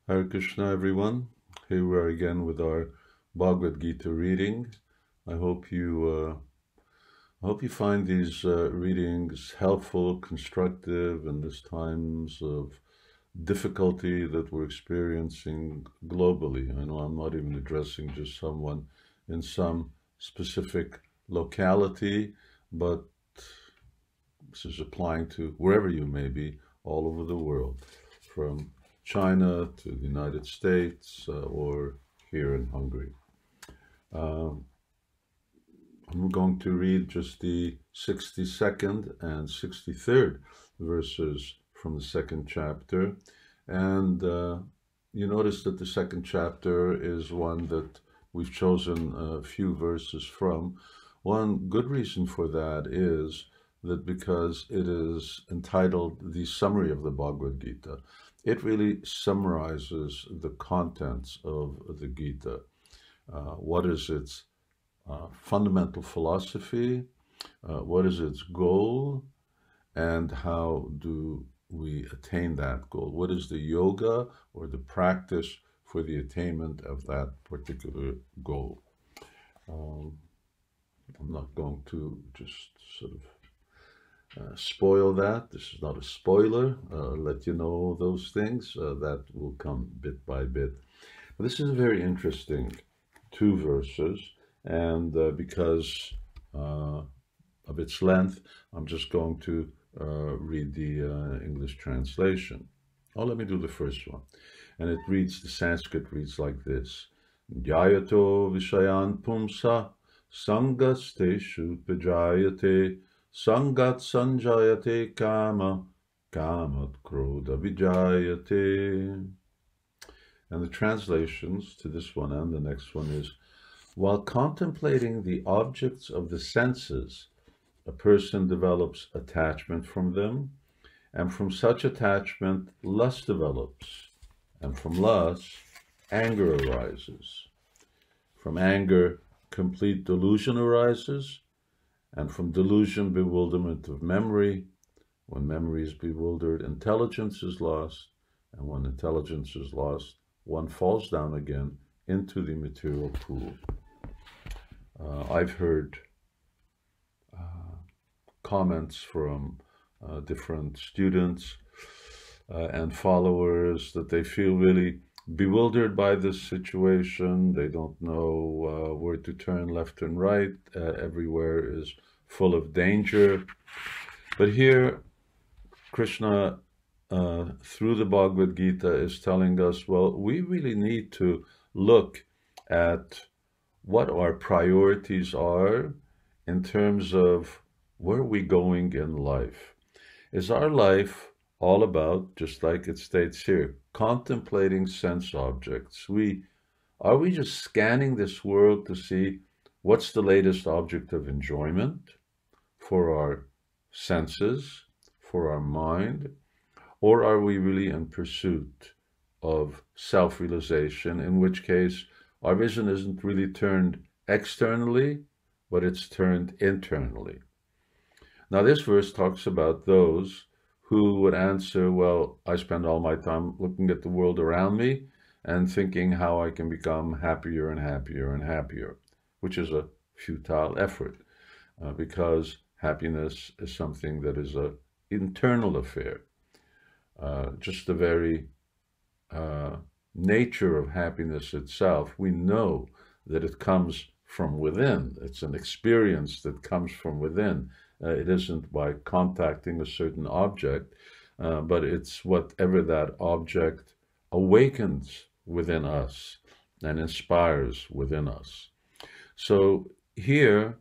Hare Krishna, everyone. Here we are again with our Bhagavad Gita reading. I hope you find these readings helpful, constructive in these times of difficulty that we're experiencing globally. I know I'm not even addressing just someone in some specific locality, but this is applying to wherever you may be all over the world, from China to the United States or here in Hungary. I'm going to read just the 62nd and 63rd verses from the second chapter. And you notice that the second chapter is one that we've chosen a few verses from. One good reason for that is that because it is entitled The Summary of the Bhagavad Gita, it really summarizes the contents of the Gita. What is its fundamental philosophy? What is its goal? And how do we attain that goal? What is the yoga or the practice for the attainment of that particular goal? I'm not going to just sort of spoil that. This is not a spoiler. I'll let you know those things. That will come bit by bit. But this is a very interesting two verses, and because of its length, I'm just going to read the English translation. Oh, let me do the first one. And it reads, the Sanskrit reads like this. Jyato vishayan pumsa sangasteshu pajayate sangat sanjayate kama kamat krodha vijayate. And the translations to this one and the next one is, while contemplating the objects of the senses, a person develops attachment from them, and from such attachment, lust develops, and from lust, anger arises. From anger, complete delusion arises, and from delusion, bewilderment of memory. When memory is bewildered, intelligence is lost, and when intelligence is lost, one falls down again into the material pool. I've heard comments from different students and followers that they feel really bewildered by this situation. They don't know where to turn left and right. Everywhere is full of danger. But here, Krishna, through the Bhagavad Gita, is telling us, well, we really need to look at what our priorities are in terms of where are we going in life. Is our life all about, just like it states here, contemplating sense objects? Are we just scanning this world to see what's the latest object of enjoyment for our senses, for our mind? Or are we really in pursuit of self-realization, in which case our vision isn't really turned externally, but it's turned internally? Now, this verse talks about those who would answer, well, I spend all my time looking at the world around me and thinking how I can become happier and happier and happier, which is a futile effort because happiness is something that is an internal affair. Just the very nature of happiness itself, we know that it comes from within. It's an experience that comes from within. It isn't by contacting a certain object, but it's whatever that object awakens within us and inspires within us. So here,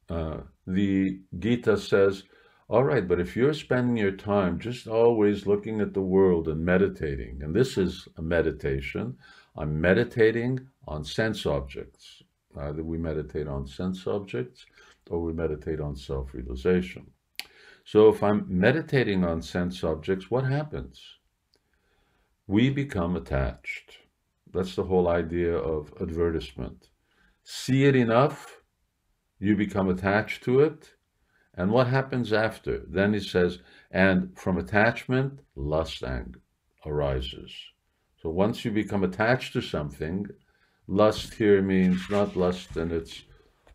the Gita says, all right, but if you're spending your time just always looking at the world and meditating, and this is a meditation, I'm meditating on sense objects. Either we meditate on sense objects or we meditate on self-realization. So if I'm meditating on sense objects, what happens? We become attached. That's the whole idea of advertisement. See it enough, you become attached to it, and what happens after? Then he says, and from attachment, lust arises. So once you become attached to something, lust here means not lust in its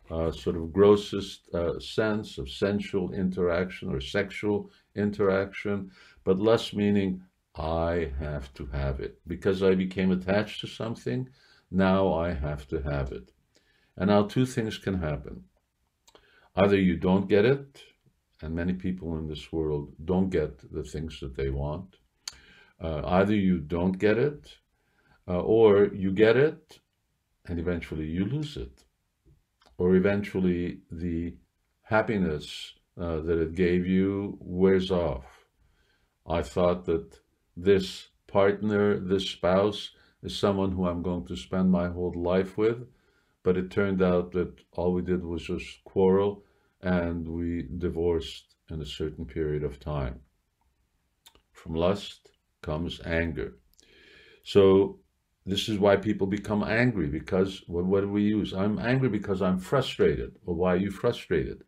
sort of grossest sense of sensual interaction or sexual interaction, but lust meaning I have to have it. Because I became attached to something, now I have to have it. And now two things can happen. Either you don't get it, and many people in this world don't get the things that they want. Either you don't get it, or you get it, and eventually you lose it. Or eventually the happiness that it gave you wears off. I thought that this partner, this spouse, is someone who I'm going to spend my whole life with, but it turned out that all we did was just quarrel, and we divorced in a certain period of time. From lust comes anger. So this is why people become angry, because what do we use? I'm angry because I'm frustrated. Well, why are you frustrated?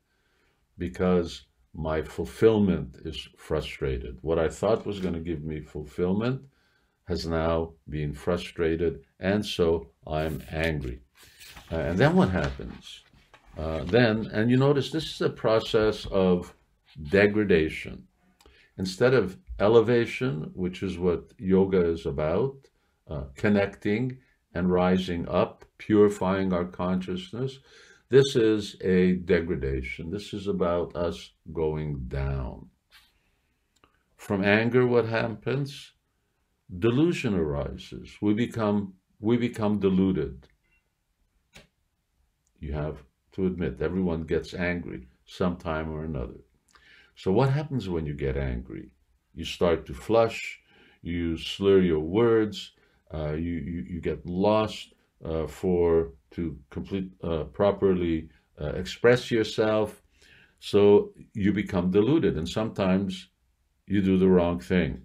Because my fulfillment is frustrated. What I thought was going to give me fulfillment has now been frustrated, and so I'm angry. And then what happens? And you notice this is a process of degradation. Instead of elevation, which is what yoga is about, connecting and rising up, purifying our consciousness, this is a degradation. This is about us going down. From anger, what happens? Delusion arises. We become deluded. You have to admit, everyone gets angry sometime or another. So what happens when you get angry? You start to flush, you slur your words, you get lost to properly express yourself. So you become deluded, and sometimes you do the wrong thing.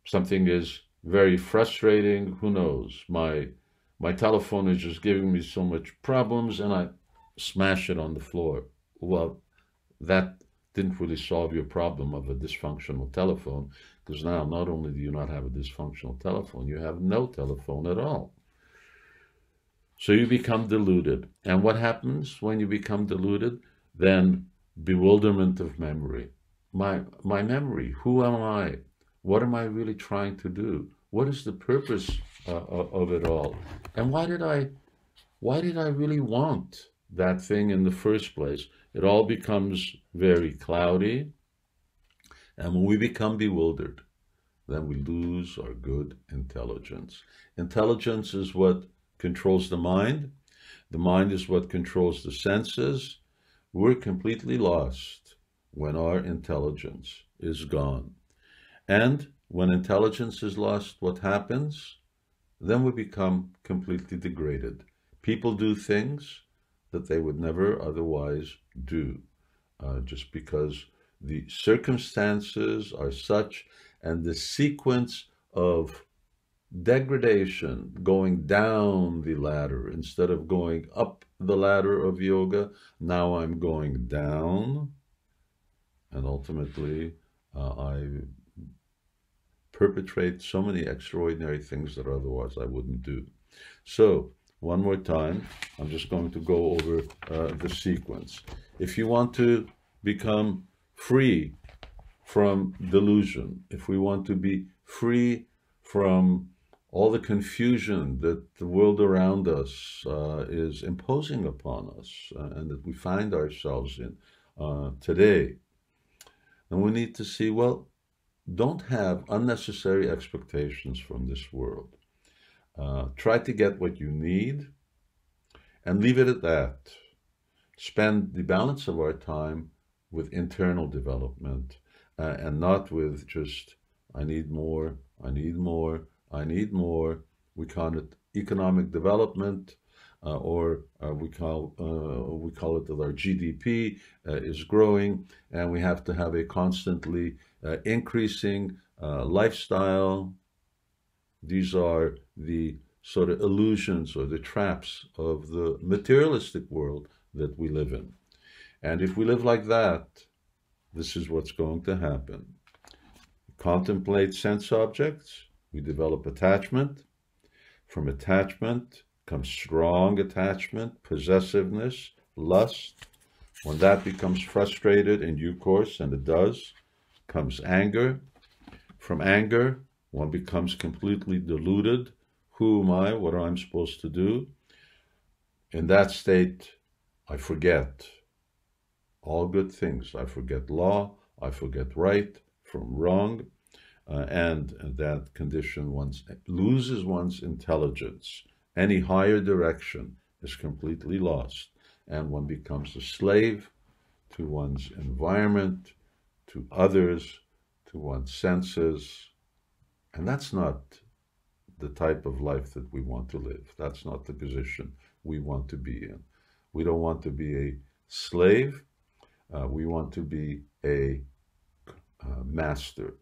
Something is very frustrating. Who knows? My telephone is just giving me so much problems, and I smash it on the floor. Well, that didn't really solve your problem of a dysfunctional telephone, because now not only do you not have a dysfunctional telephone, you have no telephone at all. So you become deluded. And what happens when you become deluded? Then bewilderment of memory. My memory, who am I? What am I really trying to do? What is the purpose of it all? And why did I really want that thing in the first place? It all becomes very cloudy. And when we become bewildered, then we lose our good intelligence. Intelligence is what controls the mind. The mind is what controls the senses. We're completely lost when our intelligence is gone. And when intelligence is lost, what happens? Then we become completely degraded. People do things that they would never otherwise do, just because the circumstances are such, and the sequence of degradation, going down the ladder instead of going up the ladder of yoga. Now I'm going down, and ultimately I perpetrate so many extraordinary things that otherwise I wouldn't do. So one more time, I'm just going to go over the sequence. If you want to become free from delusion, if we want to be free from all the confusion that the world around us is imposing upon us and that we find ourselves in today, then we need to see, well, don't have unnecessary expectations from this world. Try to get what you need and leave it at that. Spend the balance of our time with internal development and not with just, I need more, I need more, I need more. We call it economic development, or we call it that our GDP is growing, and we have to have a constantly increasing lifestyle. These are the sort of illusions or the traps of the materialistic world that we live in. And if we live like that, this is what's going to happen. Contemplate sense objects, We develop attachment. From attachment comes strong attachment, possessiveness, lust. When that becomes frustrated in due course, and it does, comes anger. From anger, one becomes completely deluded. Who am I? What am I supposed to do? In that state, I forget all good things. I forget law. I forget right from wrong. And that condition, one loses one's intelligence. Any higher direction is completely lost. And one becomes a slave to one's environment, to others, to one's senses. And that's not the type of life that we want to live. That's not the position we want to be in. We don't want to be a slave. We want to be a master.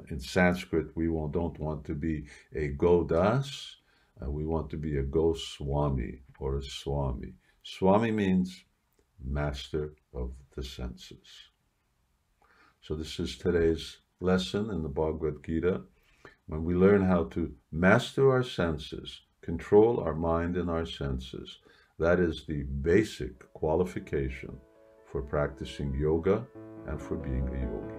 In Sanskrit, we don't want to be a Godas. We want to be a Goswami or a Swami. Swami means master of the senses. So this is today's lesson in the Bhagavad Gita. When we learn how to master our senses, control our mind and our senses, that is the basic qualification for practicing yoga and for being a yogi.